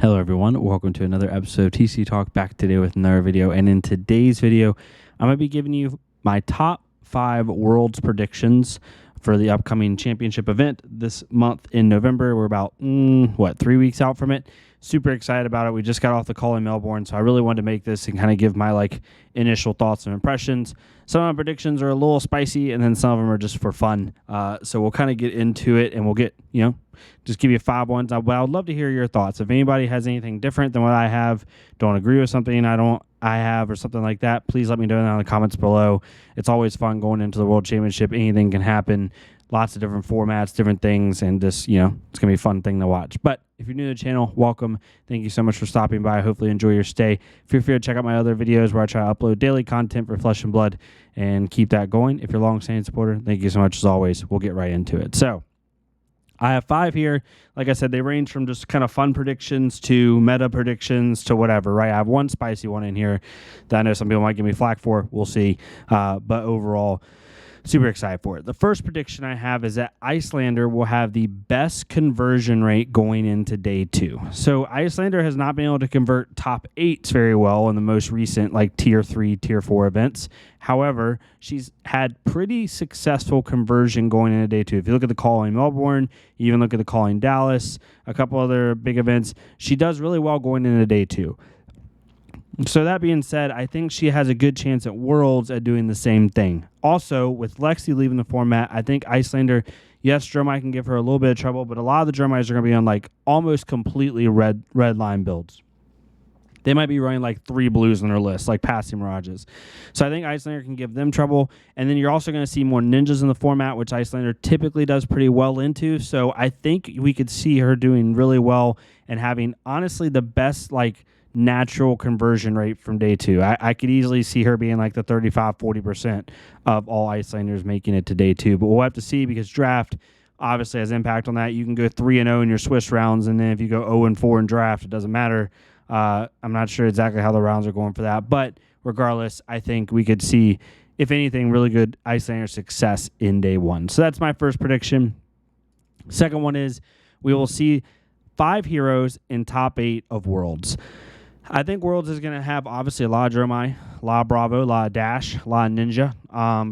Hello everyone, welcome to another episode of TCG Talk, back today with another video. And in today's video, I'm going to be giving you my top 5 Worlds predictions for the upcoming championship event this month in November. We're about, 3 weeks out from it. Super excited about it. We just got off the call in Melbourne, so I really wanted to make this and kind of give my initial thoughts and impressions. Some of my predictions are a little spicy, and then some of them are just for fun. So we'll kind of get into it, and we'll get, just give you 5 ones. But I would love to hear your thoughts. If anybody has anything different than what I have, don't agree with something I have or something like that, please let me know in the comments below. It's always fun going into the World Championship. Anything can happen. Lots of different formats, different things, and just, it's going to be a fun thing to watch. But if you're new to the channel, welcome. Thank you so much for stopping by. Hopefully enjoy your stay. Feel free to check out my other videos where I try to upload daily content for Flesh and Blood and keep that going. If you're a long-standing supporter, thank you so much as always. We'll get right into it. So I have 5 here. Like I said, they range from just kind of fun predictions to meta predictions to whatever, right? I have one spicy one in here that I know some people might give me flack for. We'll see. But overall, super excited for it. The first prediction I have is that Icelander will have the best conversion rate going into day 2. So Icelander has not been able to convert top 8s very well in the most recent tier 3, tier 4 events. However, she's had pretty successful conversion going into day 2. If you look at the call in Melbourne, you even look at the call in Dallas, a couple other big events, she does really well going into day 2. So that being said, I think she has a good chance at Worlds at doing the same thing. Also, with Lexi leaving the format, I think Icelander, yes, Dromi can give her a little bit of trouble, but a lot of the Dromis are going to be on almost completely red line builds. They might be running 3 blues on their list, passing mirages. So I think Icelander can give them trouble. And then you're also going to see more ninjas in the format, which Icelander typically does pretty well into. So I think we could see her doing really well and having, honestly, the best, natural conversion rate from day 2. I could easily see her being the 35-40% of all Icelanders making it to day 2. But we'll have to see because draft obviously has impact on that. You can go 3-0 in your Swiss rounds, and then if you go 0-4 in draft, it doesn't matter. I'm not sure exactly how the rounds are going for that. But regardless, I think we could see, if anything, really good Icelander success in day 1. So that's my first prediction. Second one is we will see 5 heroes in top 8 of Worlds. I think Worlds is going to have, obviously, a lot of Dromi, a lot of Bravo, a lot of Dash, a lot of Ninja,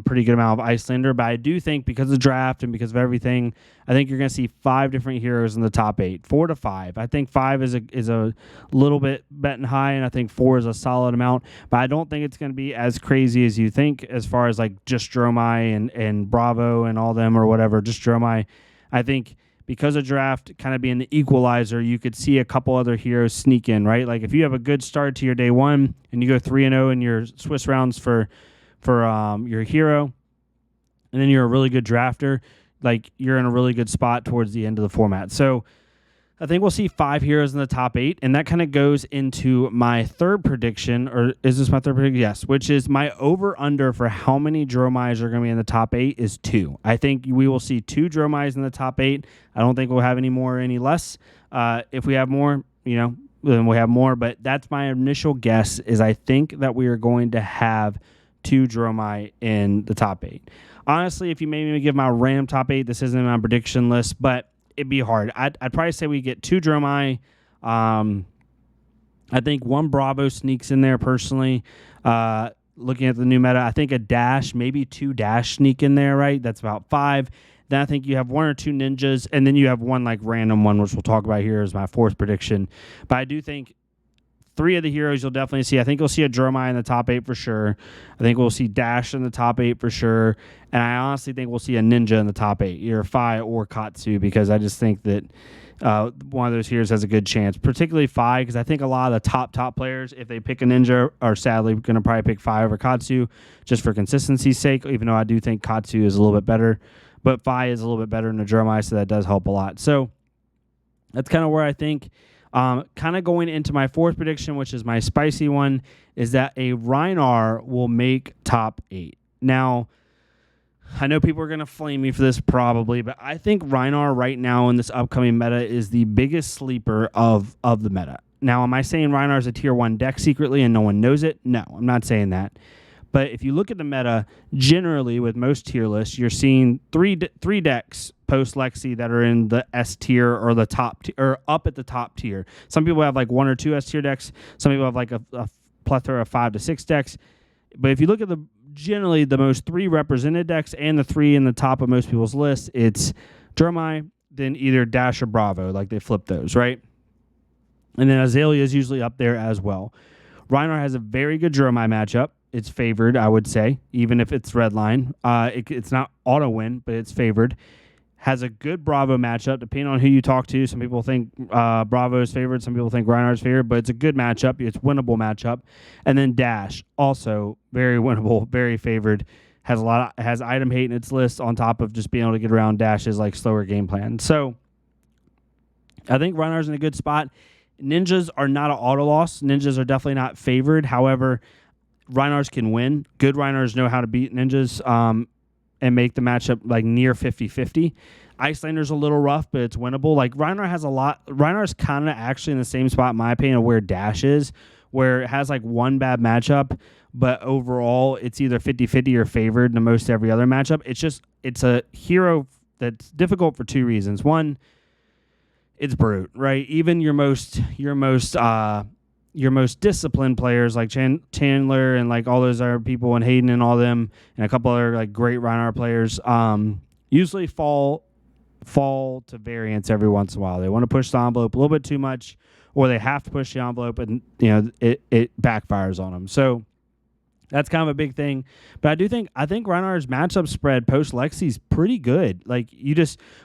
pretty good amount of Icelander. But I do think because of draft and because of everything, I think you're going to see 5 different heroes in the top 8, 4 to 5. I think 5 is a little bit betting high, and I think 4 is a solid amount. But I don't think it's going to be as crazy as you think as far as just Dromi and Bravo and all them or whatever, just Dromi. I think because of draft kind of being the equalizer, you could see a couple other heroes sneak in, right? If you have a good start to your day 1 and you go 3-0 in your Swiss rounds for your hero, and then you're a really good drafter, you're in a really good spot towards the end of the format. So I think we'll see 5 heroes in the top 8, and that kind of goes into my third prediction, or is this my third prediction? Yes, which is my over-under for how many Dromis are going to be in the top 8 is 2. I think we will see 2 Dromis in the top 8. I don't think we'll have any more or any less. If we have more, then we'll have more, but that's my initial guess, is I think that we are going to have 2 Dromi in the top 8. Honestly, if you made me give my random top 8, this isn't my prediction list, but it'd be hard. I'd probably say we get 2 Dromi. I think 1 Bravo sneaks in there personally. Looking at the new meta, I think a Dash, maybe 2 Dash sneak in there, right? That's about 5. Then I think you have 1 or 2 ninjas, and then you have 1 random one, which we'll talk about here as my 4th prediction. But I do think 3 of the heroes you'll definitely see. I think you'll see a Dromi in the top 8 for sure. I think we'll see Dash in the top 8 for sure. And I honestly think we'll see a Ninja in the top 8, either Fi or Katsu, because I just think that one of those heroes has a good chance, particularly Fi, because I think a lot of the top players, if they pick a Ninja, are sadly going to probably pick Fi over Katsu, just for consistency's sake, even though I do think Katsu is a little bit better. But Fi is a little bit better than a Dromi, so that does help a lot. So that's kind of where I think. Kind of going into my 4th prediction, which is my spicy one, is that a Rhinar will make top 8. Now, I know people are going to flame me for this probably, but I think Rhinar right now in this upcoming meta is the biggest sleeper of the meta. Now, am I saying Rhinar is a tier 1 deck secretly and no one knows it? No, I'm not saying that. But if you look at the meta, generally with most tier lists, you're seeing three decks post Lexi that are in the S tier or the top or up at the top tier. Some people have like 1 or 2 S tier decks. Some people have like a plethora of 5 to 6 decks. But if you look at generally the most 3 represented decks and the 3 in the top of most people's lists, it's Dromi, then either Dash or Bravo. Like they flip those, right? And then Azalea is usually up there as well. Rhinar has a very good Dromi matchup. It's favored, I would say, even if it's red line. It's not auto win, but it's favored. Has a good Bravo matchup, depending on who you talk to. Some people think Bravo is favored. Some people think Rhinar is favored, but it's a good matchup. It's winnable matchup. And then Dash, also very winnable, very favored. Has item hate in its list on top of just being able to get around Dash's like slower game plan. So I think Rhinar's in a good spot. Ninjas are not an auto loss. Ninjas are definitely not favored. However, Rhinars can win. Good Rhinars know how to beat Ninjas and make the matchup like near 50-50. Icelander's a little rough, but it's winnable. Like Rhinar has a lot. Rhinar's kind of actually in the same spot, in my opinion, of where Dash is, where it has like one bad matchup, but overall it's either 50-50 or favored in most every other matchup. It's a hero that's difficult for 2 reasons. One, it's brute, right? Even your most disciplined players like Chandler and like all those other people and Hayden and all them and a couple other like great Rhinar players usually fall to variance every once in a while. They want to push the envelope a little bit too much, or they have to push the envelope and it backfires on them. So that's kind of a big thing. But I think Rhinar's matchup spread post Lexi's pretty good. Like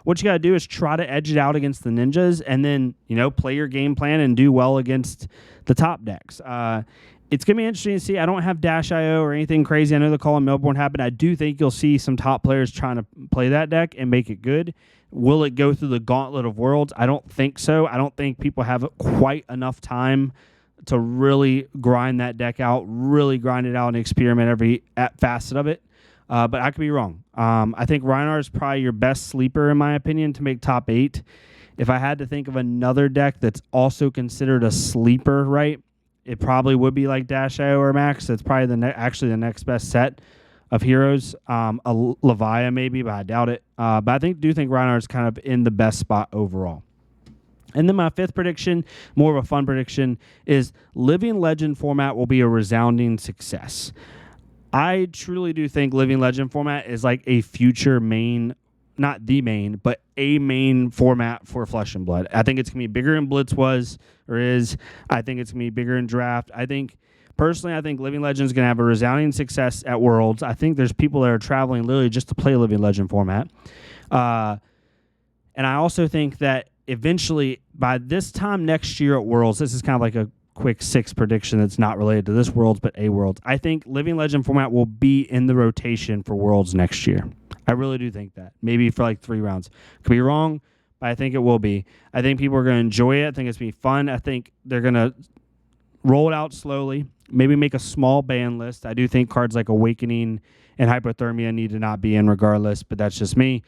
what you got to do is try to edge it out against the Ninjas and then, play your game plan and do well against the top decks. It's going to be interesting to see. I don't have Dash.io or anything crazy. I know the call in Melbourne happened. I do think you'll see some top players trying to play that deck and make it good. Will it go through the gauntlet of worlds? I don't think so. I don't think people have quite enough time to really grind that deck out, really grind it out and experiment every facet of it. But I could be wrong. I think Rhinar is probably your best sleeper, in my opinion, to make top 8. If I had to think of another deck that's also considered a sleeper, right, it probably would be like Dash.io or Max. That's probably actually the next best set of heroes. A Levia maybe, but I doubt it. But I do think Rhinar is kind of in the best spot overall. And then my 5th prediction, more of a fun prediction, is Living Legend format will be a resounding success. I truly do think Living Legend format is like a future main, not the main, but a main format for Flesh and Blood. I think it's going to be bigger than Blitz was or is. I think it's going to be bigger in Draft. Personally, I think Living Legend is going to have a resounding success at Worlds. I think there's people that are traveling literally just to play Living Legend format. And I also think that eventually, by this time next year at Worlds, this is kind of like a quick 6 prediction that's not related to this Worlds, but a Worlds. I think Living Legend format will be in the rotation for Worlds next year. I really do think that. Maybe for like 3 rounds. Could be wrong, but I think it will be. I think people are going to enjoy it. I think it's going to be fun. I think they're going to roll it out slowly. Maybe make a small ban list. I do think cards like Awakening and Hypothermia need to not be in regardless, but that's just me.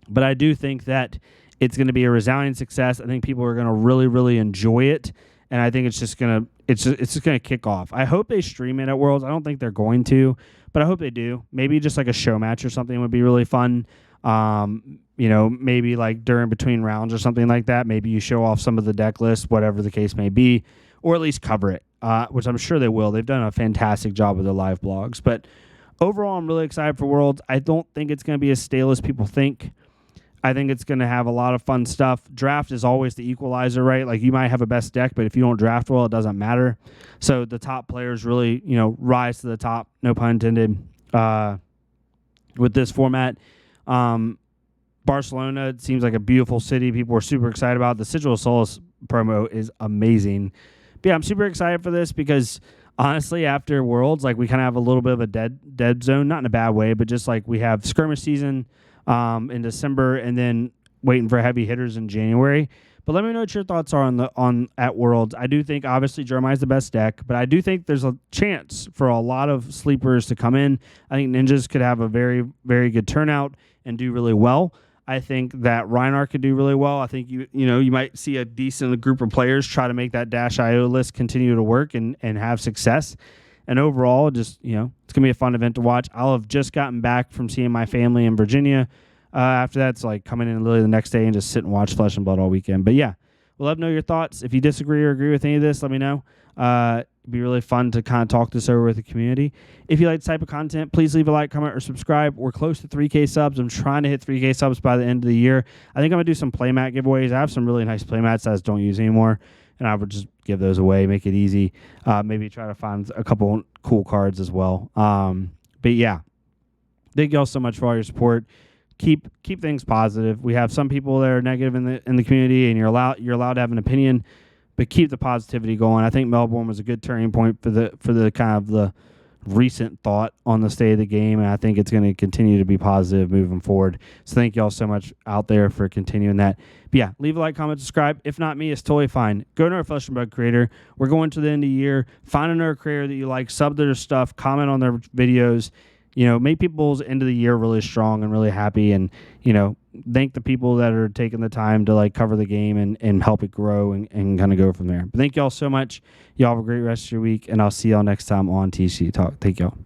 But I do think that it's going to be a resounding success. I think people are going to really, really enjoy it, and I think it's just going to kick off. I hope they stream it at Worlds. I don't think they're going to, but I hope they do. Maybe just like a show match or something would be really fun. Maybe like between rounds or something like that. Maybe you show off some of the deck list, whatever the case may be, or at least cover it, which I'm sure they will. They've done a fantastic job with their live blogs. But overall, I'm really excited for Worlds. I don't think it's going to be as stale as people think. I think it's going to have a lot of fun stuff. Draft is always the equalizer, right? Like you might have a best deck, but if you don't draft well, it doesn't matter. So the top players really, rise to the top, no pun intended, with this format. Barcelona, it seems like a beautiful city. People are super excited about it. The Sigil of Solace promo is amazing. But yeah, I'm super excited for this because honestly, after Worlds, like we kind of have a little bit of a dead zone, not in a bad way, but just like we have skirmish season in December, and then waiting for heavy hitters in January. But let me know what your thoughts are at Worlds. I do think obviously Jeremiah's the best deck, but I do think there's a chance for a lot of sleepers to come in. I think Ninjas could have a very, very good turnout and do really well. I think that Rhinar could do really well. I think you might see a decent group of players try to make that Dash.io list continue to work and have success. And overall, just, it's going to be a fun event to watch. I'll have just gotten back from seeing my family in Virginia. After that, it's like coming in literally the next day and just sit and watch Flesh and Blood all weekend. But yeah, we'll let me know your thoughts. If you disagree or agree with any of this, let me know. It'd be really fun to kind of talk this over with the community. If you like this type of content, please leave a like, comment, or subscribe. We're close to 3K subs. I'm trying to hit 3K subs by the end of the year. I think I'm going to do some playmat giveaways. I have some really nice playmats that I just don't use anymore, and I would just give those away, make it easy. Maybe try to find a couple cool cards as well. But yeah, thank you all so much for all your support. Keep things positive. We have some people that are negative in the community, and you're allowed to have an opinion, but keep the positivity going. I think Melbourne was a good turning point for the kind of the recent thought on the state of the game, and I think it's going to continue to be positive moving forward. So thank you all so much out there for continuing that. But yeah, leave a like, comment, subscribe. If not me, it's totally fine. Go to our Flesh and Blood creator. We're going to the end of the year. Find another creator that you like, sub their stuff, comment on their videos. Make people's end of the year really strong and really happy, and, thank the people that are taking the time to like cover the game and help it grow and kind of go from there. But thank y'all so much. Y'all have a great rest of your week, and I'll see y'all next time on TCG Talk. Thank y'all.